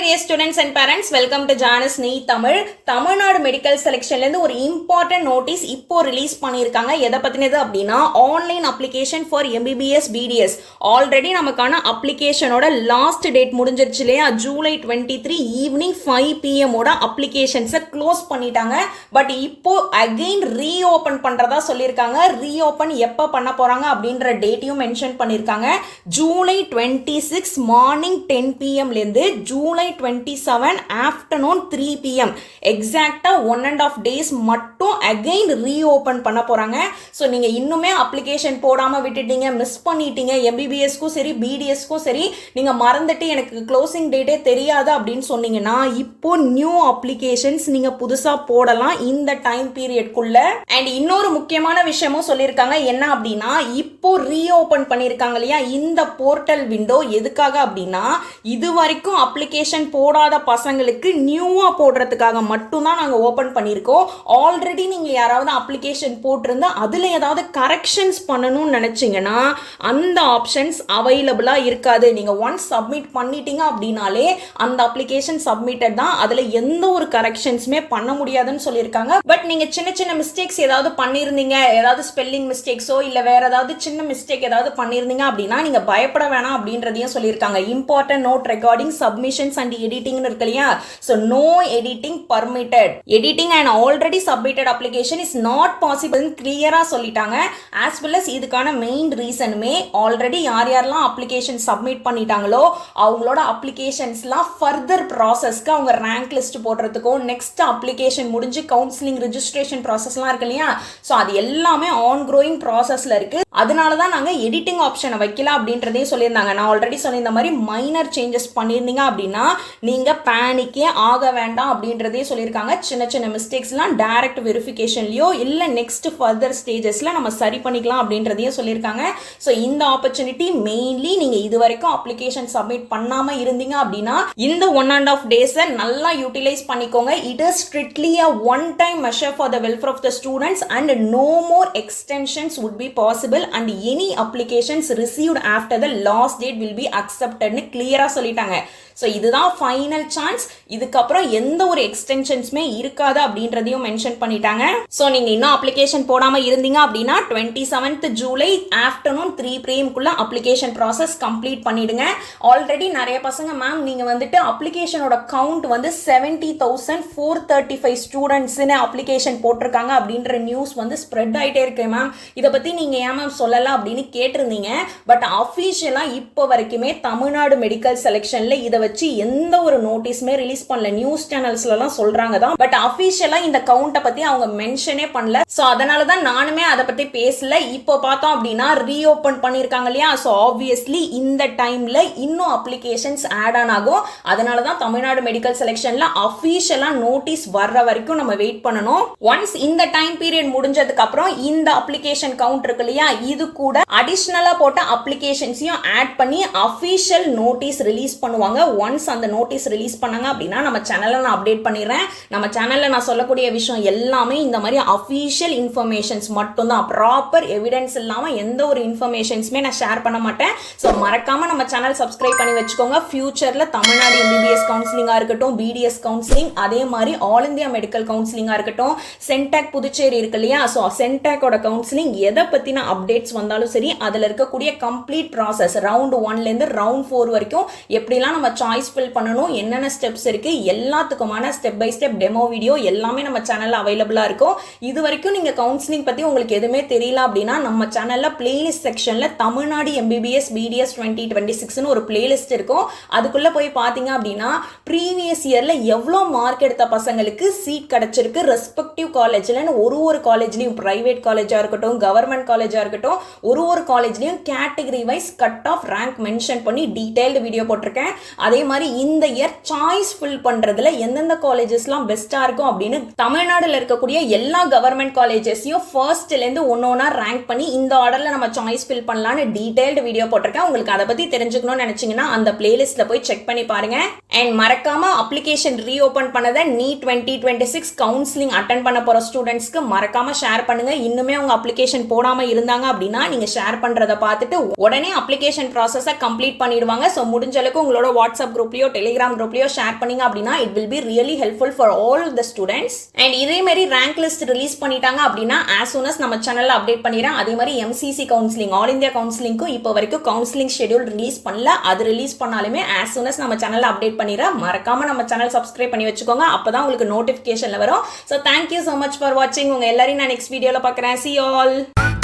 dear students and parents, welcome to Janice Nee Tamil. Tamil Nadu medical செலெக்ஷன்லேருந்து ஒரு important notice இப்போ release பண்ணியிருக்காங்க. எதை பற்றினது அப்படின்னா online application for MBBS BDS. Already நமக்கான அப்ளிகேஷனோட லாஸ்ட் டேட் முடிஞ்சிருச்சு இல்லையா? ஜூலை 23 ஈவினிங் 5 PM அப்ளிகேஷன்ஸை க்ளோஸ் பண்ணிட்டாங்க. பட் இப்போ அகெயின் ரீஓப்பன் பண்ணுறதா சொல்லியிருக்காங்க. ரீஓப்பன் எப்போ பண்ண போகிறாங்க அப்படின்ற டேட்டையும் மென்ஷன் பண்ணியிருக்காங்க. ஜூலை 26 மார்னிங் 10 PMலேருந்து ஜூலை 27 ஆஃப்டர்நூன் 3 PM எக்ஸாக்டாக 1.5 days மட்டும் அகெயின் ரீஓப்பன் பண்ண போகிறாங்க. ஸோ நீங்கள் இன்னுமே அப்ளிகேஷன் போடாமல் விட்டுட்டீங்க, மிஸ் பண்ணிட்டீங்க, எம்பிபிஎஸ்க்கும் சரி பிடிஎஸ்க்கும் சரி நீங்கள் மறந்துட்டு எனக்கு க்ளோசிங் டேட்டே தெரியாது அப்படின்னு சொன்னீங்கன்னா இப்போ நியூ அப்ளிகேஷன்ஸ் நீங்கள் புதுசாக போடலாம் இந்த டைம் பீரியட்குள்ள. அண்ட் இன்னொரு முக்கியமான விஷயமும் சொல்லியிருக்காங்க. என்ன அப்படின்னா இப்போ ரீஓப்பன் பண்ணியிருக்காங்க இல்லையா இந்த போர்ட்டல் விண்டோ, எதுக்காக அப்படின்னா இது வரைக்கும் அப்ளிகேஷன் போடாத பசங்களுக்கு நியூவாக போடுறதுக்காக மட்டும்தான் நாங்கள் ஓப்பன் பண்ணியிருக்கோம். ஆல்ரெடி நீங்கள் யாராவது அப்ளிகேஷன் போட்டிருந்தா அதில் ஏதாவது கரெக்ஷன்ஸ் பண்ணணும்னு நினச்சிங்கன்னா அந்த ஆப்ஷன்ஸ் அவைலபிளாக இருக்காது. நீங்கள் ஒன்ஸ் சப்மிட் பண்ணிட்டீங்க அப்படின்னாலே அந்த அப்ளிகேஷன் சப்மிட்டட் தான், அதில் எந்த ஒரு கரெக்ஷன்ஸுமே பண்ண முடியாதுன்னு சொல்லியிருக்காங்க. பட் நீங்கள் சின்ன சின்ன மிஸ்டேக்ஸ் ஏதாவது பண்ணியிருந்தீங்க, ஏதாவது ஸ்பெல்லிங் மிஸ்டேக்ஸோ இல்லை வேற ஏதாவது சின்ன மிஸ்டேக் ஏதாவது பண்ணியிருந்தீங்க அப்படின்னா நீங்கள் பயப்பட வேணாம் அப்படின்றதையும் சொல்லியிருக்காங்க. Important note recording submissions and எடிட்டிங்னு இருக்கு இல்லையா? So no editing permitted. Editing and already submitted application is not possible கிளியராக சொல்லிட்டாங்க. ஆஸ் வெல் அஸ் இதுக்கான மெயின் ரீசனுமே ஆல்ரெடி யார் யாரெல்லாம் அப்ளிகேஷன் சப்மிட் பண்ணிட்டாங்களோ அவங்களோட அப்ளிகேஷன்ஸ்லாம் ஃபர்தர் ப்ராசஸ்க்கு அவங்க ரேங்க் லிஸ்ட் போடுறதுக்கும் நெக்ஸ்ட் அப்ளிகேஷன் முடிஞ்சு கவுன்சிலிங் ரிஜிஸ்ட்ரேஷன் ப்ராசஸ்லாம் இருக்கு இல்லையா? ஸோ அது எல்லாமே ஆன் க்ரோயிங் ப்ராசஸில் இருக்கு. அதனால தான் நாங்கள் எடிட்டிங் ஆப்ஷனை வைக்கல அப்படின்றதையும் சொல்லியிருந்தாங்க. நான் ஆல்ரெடி சொல்லியிருந்த மாதிரி மைனர் சேஞ்சஸ் பண்ணியிருந்தீங்க அப்படின்னா நீங்கள் பேனிக்கே ஆக வேண்டாம் அப்படின்றதையும் சொல்லியிருக்காங்க. சின்ன சின்ன மிஸ்டேக்ஸ்லாம் டைரக்ட் வெரிஃபிகேஷன்லையோ இல்லை நெக்ஸ்ட் ஃபர்தர் ஸ்டேஜஸில் நம்ம சரி பண்ணிக்கலாம் அப்படின்றதையும் சொல்லியிருக்காங்க. ஸோ இந்த ஆப்பர்ச்சுனிட்டி மெயின்லி நீங்கள் இது வரைக்கும் அப்ளிகேஷன் சப்மிட் பண்ணாமல் இருந்தீங்க அப்படின்னா இந்த 1.5 days நல்லா யூட்டிலைஸ் பண்ணிக்கோங்க. It is strictly a one time measure for the welfare of the students and no more extensions would be possible and any applications received after the last date will be accepted னு கிளியரா சொல்லிட்டாங்க. So இதுதான் final chance. இதுக்கப்புறம் எந்த ஒரு எக்ஸ்டென்ஷன்ஸுமே இருக்காது அப்படின்றதையும் mention பண்ணிட்டாங்க. ஸோ நீங்கள் இன்னும் அப்ளிகேஷன் போடாமல் இருந்தீங்க அப்படின்னா 27th July afternoon 3 PM application process complete பண்ணிடுங்க. ஆல்ரெடி நிறைய பசங்க மேம் நீங்கள் வந்துட்டு அப்ளிகேஷனோட கவுண்ட் வந்து 70,435 ஸ்டூடெண்ட்ஸ்னு அப்ளிகேஷன் போட்டிருக்காங்க அப்படின்ற நியூஸ் வந்து ஸ்ப்ரெட் ஆகிட்டே இருக்கு மேம், இதை பற்றி நீங்கள் ஏன் மேம் சொல்லலாம் அப்படின்னு கேட்டிருந்தீங்க. பட் அஃபீஷியலாக இப்போ வரைக்குமே தமிழ்நாடு மெடிக்கல் செலெக்ஷனில் இதை வச்சு எந்த ஒரு நோட்டீஸுமே ரிலீஸ் பண்ணல. நியூஸ் சேனல்ஸ்லாம் சொல்றாங்க தான், பட் அஃபீஷியலா இந்த கவுண்ட்டை பத்தி அவங்க மென்ஷனே பண்ணல. ஸோ அதனால தான் நானுமே அதை பத்தி பேசல. இப்போ பார்த்தோம் அப்படின்னா ரீஓப்பன் பண்ணியிருக்காங்க இல்லையா? ஸோ ஆப்வியஸ்லி இந்த டைம்ல இன்னும் அப்ளிகேஷன்ஸ் ஆட் ஆன் ஆகும். அதனால தான் தமிழ்நாடு மெடிக்கல் செலெக்ஷன்ல அஃபீஷியலா நோட்டீஸ் வர்ற வரைக்கும் நம்ம வெயிட் பண்ணணும். ஒன்ஸ் இந்த டைம் பீரியட் முடிஞ்சதுக்கு அப்புறம் இந்த அப்ளிகேஷன் கவுண்ட் இருக்கு இல்லையா, இது கூட அடிஷனலா போட்ட அப்ளிகேஷன்ஸையும் ஆட் பண்ணி அஃபீஷியல் நோட்டீஸ் ரிலீஸ் பண்ணுவாங்க. ஒன்ஸ் அந்த நோட்டீஸ் ரிலீஸ் பண்ணாங்க அப்படின்னா நம்ம சேனல்ல நான் அப்டேட் பண்ணிடுறேன். நம்ம சேனல்ல நான் சொல்லக்கூடிய விஷயம் எல்லாமே இந்த மாதிரி அஃபீஷியல் இன்ஃபர்மேஷன்ஸ் மட்டும்தான். ப்ராப்பர் எவிடன்ஸ் இல்லாம எந்த ஒரு இன்ஃபர்மேஷன்ஸுமே நான் ஷேர் பண்ண மாட்டேன். ஸோ மறக்காம நம்ம சேனல் சப்ஸ்கிரைப் பண்ணி வச்சுக்கோங்க. ஃபியூச்சர்ல தமிழ்நாடு எம்பிபிஎஸ் கவுன்சிலிங்கா இருக்கட்டும், பிடிஎஸ் கவுன்சிலிங், அதே மாதிரி ஆல் இந்தியா மெடிக்கல் கவுன்சிலிங்கா இருக்கட்டும், சென்டாக் புதுச்சேரி இருக்கு இல்லையா? ஸோ சென்டாக்கோட கவுன்சிலிங் எதை பத்தின அப்டேட்ஸ் வந்தாலும் சரி, அதில் இருக்கக்கூடிய கம்ப்ளீட் ப்ராசஸ் ரவுண்ட் 1லேருந்து ரவுண்ட் 4 வரைக்கும் எப்படிலாம் நம்ம சாய்ஸ் ஃபில் பண்ணணும், என்னென்ன ஸ்டெப்ஸ் இருக்கு, எல்லாத்துக்குமான step by step demo video எல்லாமே நம்ம சேனல்ல அவைலபிளா இருக்கும். இது வரைக்கும் நீங்க கவுன்சிலிங் பத்தி உங்களுக்கு எதுவுமே தெரியல அப்படின்னா நம்ம சேனல்ல பிளேலிஸ்ட் செக்ஷன்ல தமிழ்நாடு எம்பிபிஎஸ் பிடிஎஸ் 2026 ஒரு பிளேலிஸ்ட் இருக்கும். அதுக்குள்ள போய் பாத்தீங்க அப்படின்னா ப்ரீவியஸ் இயர்ல எவ்வளோ மார்க் எடுத்த பசங்களுக்கு சீட் கிடைச்சிருக்கு ரெஸ்பெக்டிவ் காலேஜ்ல, ஒரு காலேஜ்லயும் பிரைவேட் காலேஜா இருக்கட்டும், கவர்மெண்ட் காலேஜா இருக்கட்டும், ஒரு காலேஜ்லயும் category wise cut off rank mention பண்ணி டீடைல்டு வீடியோ போட்டிருக்கேன். அதே மாதிரி இந்த இயர் சாய்ஸ் ஃபில் பண்றதுல எந்தெந்த காலேஜஸ்லாம் பெஸ்டா இருக்கும் அப்படின்னு தமிழ்நாடுல இருக்கக்கூடிய எல்லா கவர்மெண்ட் காலேஜஸையும் ஃபர்ஸ்ட்ல இருந்து ஒன்னொன்னா ரேங்க் பண்ணி இந்த ஆர்டர்ல நம்ம சாய்ஸ் ஃபில் பண்ணலாம்னு டீடைல்டு வீடியோ போட்டிருக்கேன். உங்களுக்கு அதை பத்தி தெரிஞ்சுக்கணும்னு நினைச்சீங்கன்னா அந்த பிளேலிஸ்ட்ல போய் செக் பண்ணி பாருங்க. அண்ட் மறக்காம அப்ளிகேஷன் ரீஓபன் பண்ணதை நீட் 2026 கவுன்சிலிங் அட்டென்ட் பண்ண போற ஸ்டூடெண்ட்ஸ்க்கு மறக்காம ஷேர் பண்ணுங்க. இன்னுமே உங்க அப்ளிகேஷன் போடாம இருந்தாங்க அப்படின்னா நீங்க ஷேர் பண்றதை பார்த்துட்டு உடனே அப்ளிகேஷன் ப்ராசஸை கம்ப்ளீட் பண்ணிடுவாங்க. ஸோ முடிஞ்ச அளவுக்கு உங்களோட வாட்ஸ்அப் குரூப்லயோ டெலிகிராம் குரூப்லயோ ஷேர் பண்ணீங்க அப்படின்னா it will be really helpful for all the students. And இதே மாதிரி ரேங்க் லிஸ்ட் ரிலீஸ் பண்ணிட்டாங்க அப்படின்னா as soon as நம்ம சேனல்ல அப்டேட் பண்ணிடுறேன். அதே மாதிரி எம்சிசி கவுன்சிலிங் ஆல் இந்தியா கவுன்சிலிங்க்கும் இப்போ வரைக்கும் கவுன்சிலிங் ஷெட்யூல் ரிலீஸ் பண்ணல. அது ரிலீஸ் பண்ணாலுமே as soon as நம்ம சேனல்ல அப்டேட் பண்ணிடுறேன். மறக்காம நம்ம சேனல் சப்ஸ்கிரைப் பண்ணி வச்சுக்கோங்க. அப்பதான் உங்களுக்கு நோட்டிபிகேஷன்ல வரும். So thank you so much for வாட்சிங். உங்க எல்லாரையும் நான் நெக்ஸ்ட் வீடியோல பார்க்குறேன். See you all.